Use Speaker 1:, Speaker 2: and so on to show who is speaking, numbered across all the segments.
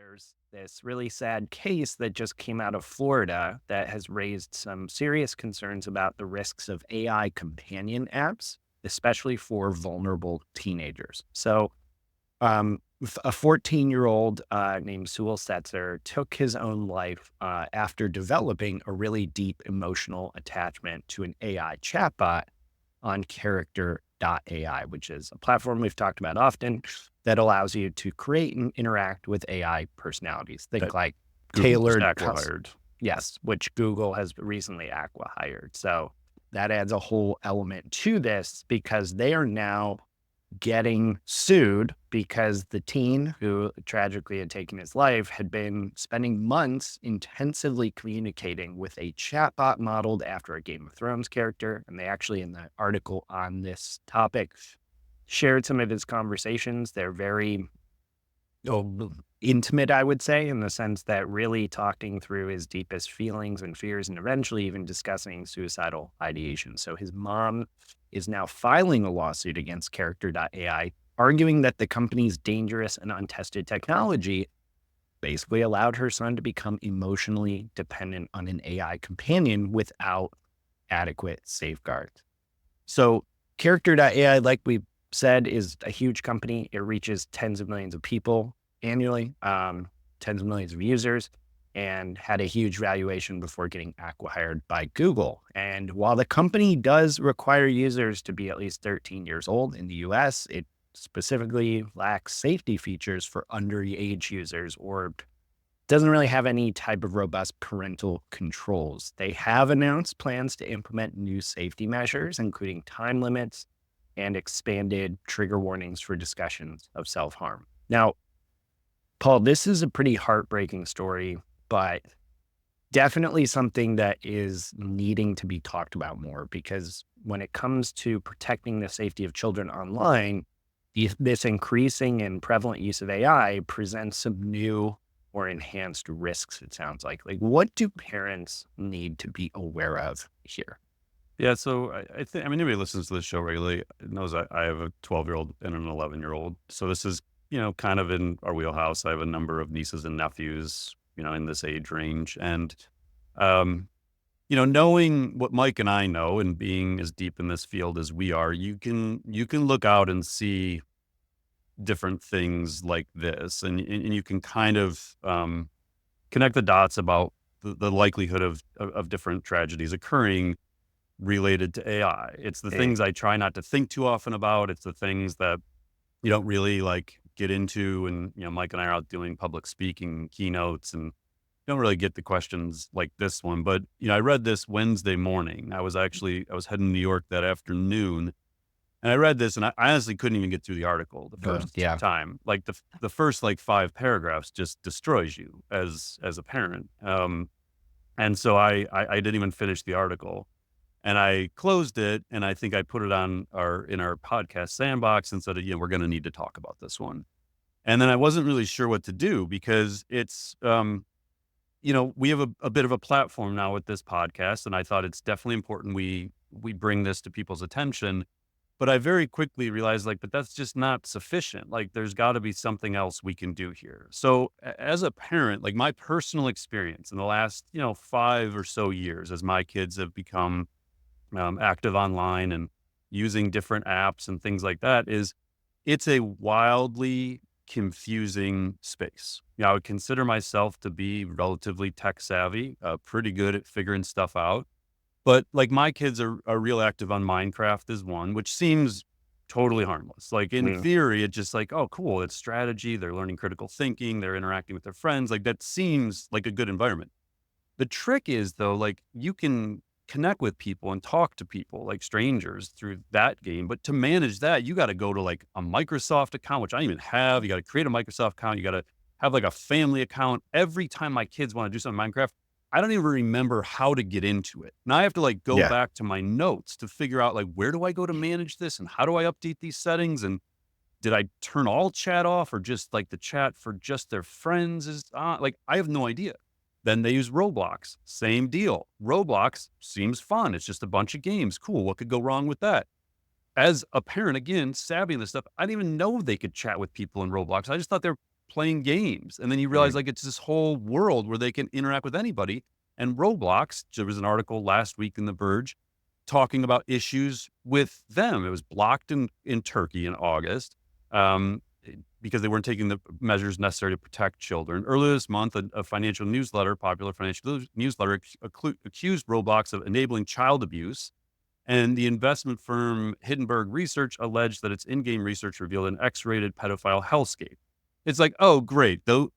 Speaker 1: there's this really sad case that just came out of Florida that has raised some serious concerns about the risks of AI companion apps, especially for vulnerable teenagers. A 14-year-old named Sewell Setzer took his own life after developing a really deep emotional attachment to an AI chatbot on Character.ai, which is a platform we've talked about often that allows you to create and interact with AI personalities. Think
Speaker 2: That
Speaker 1: like
Speaker 2: Google just
Speaker 1: tailored,
Speaker 2: acqui-hired.
Speaker 1: yes, which Google has recently acqui-hired. So that adds a whole element to this because they are now getting sued because the teen who tragically had taken his life had been spending months intensively communicating with a chatbot modeled after a Game of Thrones character. And they actually, in the article on this topic, shared some of his conversations. They're very intimate, I would say, in the sense that really talking through his deepest feelings and fears and eventually even discussing suicidal ideation. So his mom is now filing a lawsuit against Character.ai, arguing that the company's dangerous and untested technology basically allowed her son to become emotionally dependent on an AI companion without adequate safeguards. So Character.ai, like we said, is a huge company. It reaches tens of millions of people annually, tens of millions of users, and had a huge valuation before getting acqui-hired by Google. And while the company does require users to be at least 13 years old in the US, it specifically lacks safety features for underage users or doesn't really have any type of robust parental controls. They have announced plans to implement new safety measures, including time limits and expanded trigger warnings for discussions of self-harm. Now, Paul, this is a pretty heartbreaking story, but definitely something that is needing to be talked about more because when it comes to protecting the safety of children online, this increasing and prevalent use of AI presents some new or enhanced risks, it sounds like. Like, what do parents need to be aware of here?
Speaker 2: Yeah, so I think, I mean, anybody who listens to this show regularly knows I have a 12-year-old and an 11-year-old. So this is, kind of in our wheelhouse. I have a number of nieces and nephews, in this age range. And, um, knowing what Mike and I know and being as deep in this field as we are, you can look out and see different things like this, and you can kind of connect the dots about the likelihood of different tragedies occurring related to AI. It's the
Speaker 1: Eh,
Speaker 2: things I try not to think too often about. It's the things that you don't really like get into. And, Mike and I are out doing public speaking keynotes and don't really get the questions like this one. But, I read this Wednesday morning. I was heading to New York that afternoon and I read this and I honestly couldn't even get through the article the first
Speaker 1: yeah.
Speaker 2: time. Like the first like 5 paragraphs just destroys you as a parent. And so I didn't even finish the article. And I closed it, and I think I put it on in our podcast sandbox and said, we're going to need to talk about this one. And then I wasn't really sure what to do because it's, we have a bit of a platform now with this podcast, and I thought it's definitely important we bring this to people's attention. But I very quickly realized, like, but that's just not sufficient. Like, there's got to be something else we can do here. So, as a parent, like my personal experience in the last, 5 or so years, as my kids have become active online and using different apps and things like that, is it's a wildly confusing space. I would consider myself to be relatively tech savvy, pretty good at figuring stuff out. But like my kids are real active on Minecraft is one, which seems totally harmless. Like in
Speaker 1: Mm,
Speaker 2: theory, it's just like, oh, cool. It's strategy. They're learning critical thinking. They're interacting with their friends. Like that seems like a good environment. The trick is though, like you can connect with people and talk to people like strangers through that game. But to manage that, you got to go to like a Microsoft account, which I don't even have. You got to create a Microsoft account. You got to have like a family account. Every time my kids want to do something in Minecraft, I don't even remember how to get into it. Now I have to like go
Speaker 1: yeah.
Speaker 2: back to my notes to figure out like where do I go to manage this and how do I update these settings and did I turn all chat off or just like the chat for just their friends is on? Like I have no idea. Then they use Roblox. Same deal. Roblox seems fun. It's just a bunch of games. Cool. What could go wrong with that? As a parent, again, savvy in this stuff, I didn't even know they could chat with people in Roblox. I just thought playing games. And then you realize like it's this whole world where they can interact with anybody. And Roblox, there was an article last week in The Verge talking about issues with them. It was blocked in Turkey in August because they weren't taking the measures necessary to protect children. Earlier this month, a financial newsletter, popular financial newsletter, accused Roblox of enabling child abuse. And the investment firm Hindenburg Research alleged that its in-game research revealed an X-rated pedophile hellscape. It's like, oh, great. Those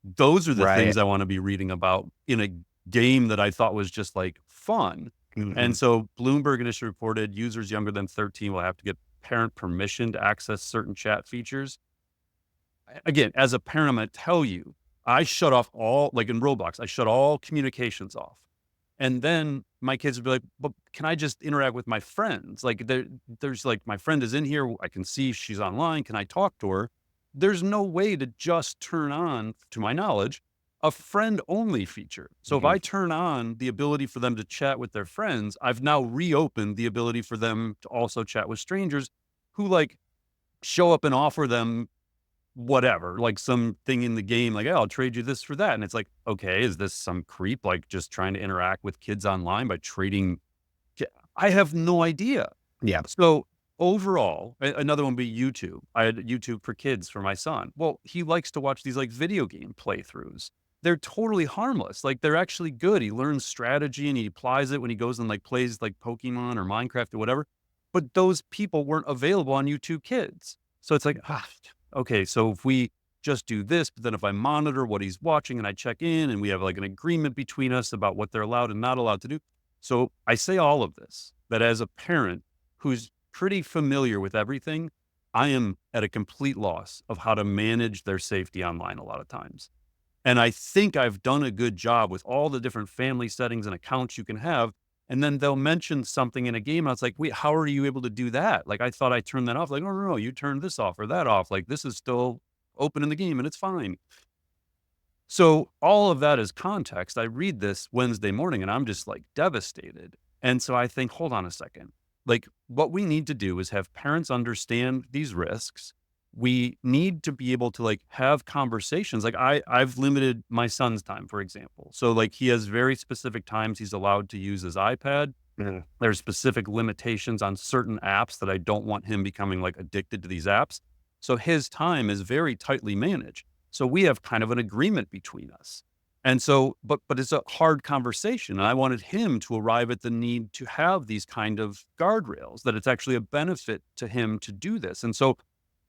Speaker 2: are the things
Speaker 1: Right.
Speaker 2: I want to be reading about in a game that I thought was just like fun.
Speaker 1: Mhm.
Speaker 2: And so Bloomberg initially reported users younger than 13 will have to get parent permission to access certain chat features. Again, as a parent, I'm going to tell you, I shut off all, like in Roblox, I shut all communications off. And then my kids would be like, but can I just interact with my friends? Like there's like, my friend is in here. I can see she's online. Can I talk to her? There's no way to just turn on, to my knowledge, a friend only feature. So if
Speaker 1: Mhm.
Speaker 2: I turn on the ability for them to chat with their friends, I've now reopened the ability for them to also chat with strangers who like show up and offer them whatever, like something in the game, like, "Oh, I'll trade you this for that." And it's like, okay, is this some creep, like just trying to interact with kids online by trading? I have no idea.
Speaker 1: Yeah.
Speaker 2: So overall, another one would be YouTube. I had YouTube for kids for my son. Well, he likes to watch these like video game playthroughs. They're totally harmless. Like they're actually good. He learns strategy and he applies it when he goes and like plays like Pokemon or Minecraft or whatever. But those people weren't available on YouTube Kids. So it's like, okay, so if we just do this, but then if I monitor what he's watching and I check in and we have like an agreement between us about what they're allowed and not allowed to do. So I say all of this, that as a parent who's pretty familiar with everything, I am at a complete loss of how to manage their safety online a lot of times. And I think I've done a good job with all the different family settings and accounts you can have. And then they'll mention something in a game. And I was like, wait, how are you able to do that? Like, I thought I turned that off. Like, oh, no, you turned this off or that off. Like, this is still open in the game and it's fine. So all of that is context. I read this Wednesday morning and I'm just like devastated. And so I think, hold on a second. Like what we need to do is have parents understand these risks. We need to be able to like have conversations. Like I've limited my son's time, for example. So like he has very specific times he's allowed to use his iPad.
Speaker 1: Mhm.
Speaker 2: There's specific limitations on certain apps that I don't want him becoming like addicted to these apps. So his time is very tightly managed. So we have kind of an agreement between us. And so, but it's a hard conversation. And I wanted him to arrive at the need to have these kind of guardrails, that it's actually a benefit to him to do this. And so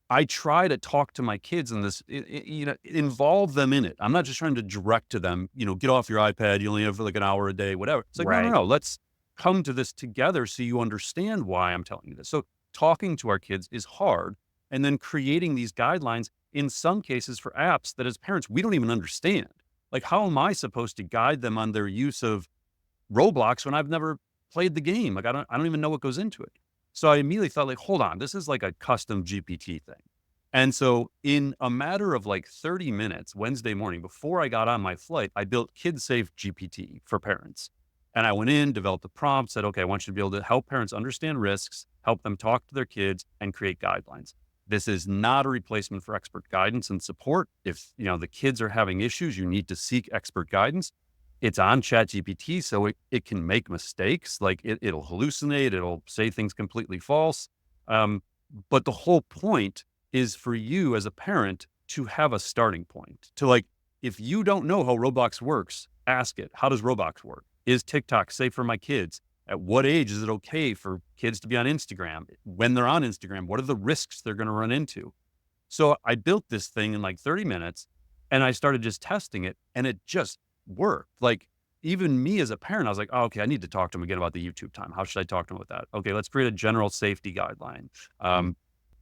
Speaker 2: I try to talk to my kids in this, you know, involve them in it. I'm not just trying to direct to them, you know, get off your iPad. You only have like an hour a day, whatever. It's like, no, no,
Speaker 1: Right.
Speaker 2: no. Let's come to this together so you understand why I'm telling you this. So talking to our kids is hard. And then creating these guidelines in some cases for apps that as parents, we don't even understand. Like, how am I supposed to guide them on their use of Roblox when I've never played the game? Like, I don't even know what goes into it. So I immediately thought like, hold on, this is like a custom GPT thing. And so in a matter of like 30 minutes, Wednesday morning, before I got on my flight, I built Kid Safe GPT for parents. And I went in, developed a prompt, said, okay, I want you to be able to help parents understand risks, help them talk to their kids and create guidelines. This is not a replacement for expert guidance and support. If, you know, the kids are having issues, you need to seek expert guidance. It's on ChatGPT, so it can make mistakes. Like it'll hallucinate, it'll say things completely false. But the whole point is for you as a parent to have a starting point. To like, if you don't know how Roblox works, ask it. How does Roblox work? Is TikTok safe for my kids? At what age is it okay for kids to be on Instagram? When they're on Instagram, what are the risks they're going to run into? So I built this thing in like 30 minutes and I started just testing it and it just worked. Like even me as a parent, I was like, oh, okay, I need to talk to him again about the YouTube time. How should I talk to him about that? Okay, let's create a general safety guideline.
Speaker 1: Mhm.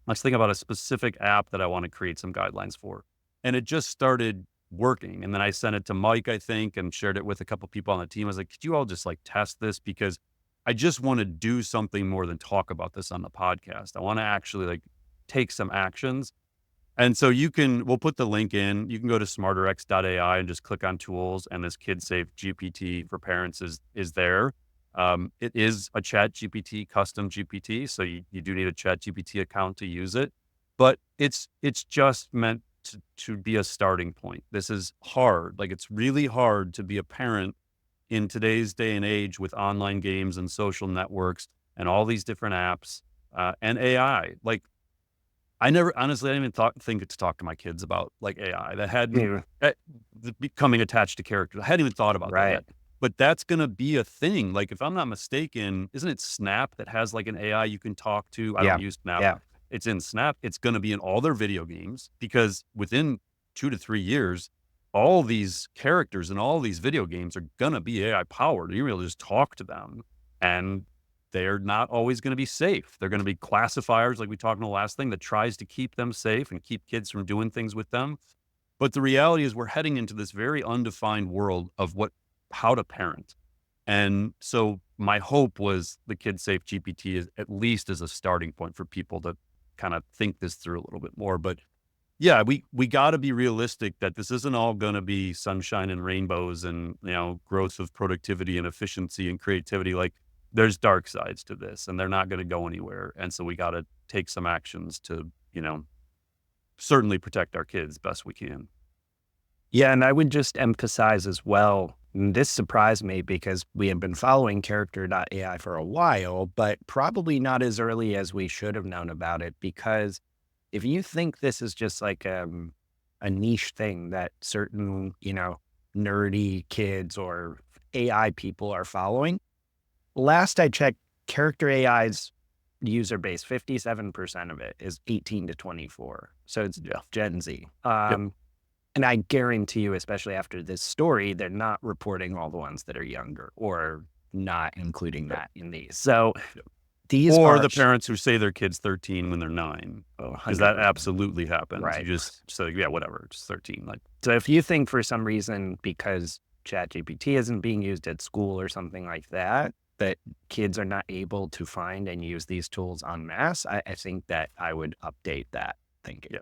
Speaker 2: Let's think about a specific app that I want to create some guidelines for. And it just started working. And then I sent it to Mike, I think, and shared it with a couple people on the team. I was like, could you all just like test this? Because I just want to do something more than talk about this on the podcast. I want to actually like take some actions. And so we'll put the link in. You can go to smarterx.ai and just click on tools, and this kid safe GPT for parents is there. It is a chat GPT, custom GPT. So you do need a chat GPT account to use it, but it's just meant to be a starting point. This is hard. Like, it's really hard to be a parent in today's day and age with online games and social networks and all these different apps, and AI. Like, I never honestly, I didn't even think to talk to my kids about, like, AI. That hadn't
Speaker 1: Yeah,
Speaker 2: eh, becoming attached to characters. I hadn't even thought about that
Speaker 1: right.
Speaker 2: yet. But that's gonna be a thing. Like, if I'm not mistaken, isn't it Snap that has, like, an AI you can talk to? I don't
Speaker 1: Yeah.
Speaker 2: use Snap.
Speaker 1: Yeah.
Speaker 2: It's in Snap. It's gonna be in all their video games because within 2 to 3 years, all these characters in all these video games are gonna be AI powered. You're able to just talk to them, and they're not always gonna be safe. They're gonna be classifiers, like we talked in the last thing, that tries to keep them safe and keep kids from doing things with them. But the reality is we're heading into this very undefined world of how to parent. And so my hope was the Kid Safe GPT is at least as a starting point for people to kind of think this through a little bit more. But yeah, we got to be realistic that this isn't all going to be sunshine and rainbows and, growth of productivity and efficiency and creativity. Like, there's dark sides to this, and they're not going to go anywhere. And so we got to take some actions to, certainly protect our kids best we can.
Speaker 1: Yeah, and I would just emphasize as well, and this surprised me because we have been following Character.ai for a while, but probably not as early as we should have known about it. Because if you think this is just like a niche thing that certain, nerdy kids or AI people are following, last I checked, Character AI's user base, 57% of it is 18 to 24. So it's
Speaker 2: Yeah.
Speaker 1: Gen Z.
Speaker 2: Yep.
Speaker 1: And I guarantee you, especially after this story, they're not reporting all the ones that are younger or not including
Speaker 2: Yep.
Speaker 1: that in these. So
Speaker 2: Yep.
Speaker 1: these
Speaker 2: Or
Speaker 1: are
Speaker 2: the parents who say their kid's 13 when they're 9, because that
Speaker 1: 100%.
Speaker 2: absolutely happens. You
Speaker 1: Right.
Speaker 2: just say, yeah, whatever, it's 13. Like,
Speaker 1: So if you think for some reason, because ChatGPT isn't being used at school or something like that, that kids are not able to find and use these tools en masse, I think that I would update that thinking.
Speaker 2: yeah.